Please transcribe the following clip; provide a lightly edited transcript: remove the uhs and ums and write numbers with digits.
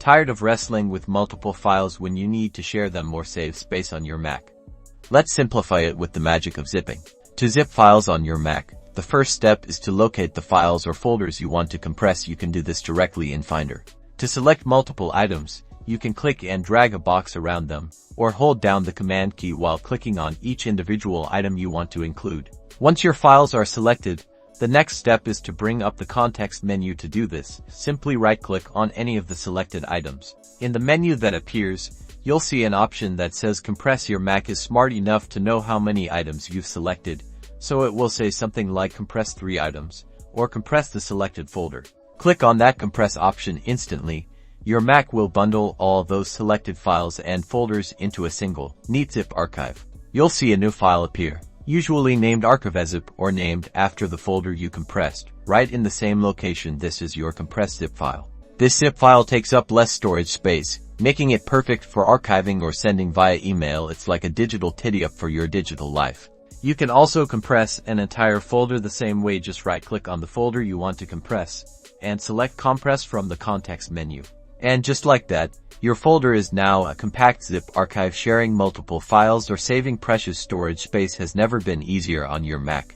Tired of wrestling with multiple files when you need to share them or save space on your Mac? Let's simplify it with the magic of zipping. To zip files on your Mac, the first step is to locate the files or folders you want to compress. You can do this directly in Finder. To select multiple items, you can click and drag a box around them, or hold down the Command key while clicking on each individual item you want to include. Once your files are selected, the next step is to bring up the context menu. To do this, simply right-click on any of the selected items. In the menu that appears, you'll see an option that says Compress. Your Mac is smart enough to know how many items you've selected, so it will say something like Compress 3 items, or Compress the selected folder. Click on that Compress option instantly. Your Mac will bundle all those selected files and folders into a single, neat zip archive. You'll see a new file appear, usually named archive.zip or named after the folder you compressed, right in the same location. This is your compressed zip file. This zip file takes up less storage space, making it perfect for archiving or sending via email. It's like a digital tidy-up for your digital life. You can also compress an entire folder the same way. Just right-click on the folder you want to compress, and select Compress from the context menu. And just like that, your folder is now a compact zip archive. Sharing multiple files or saving precious storage space has never been easier on your Mac.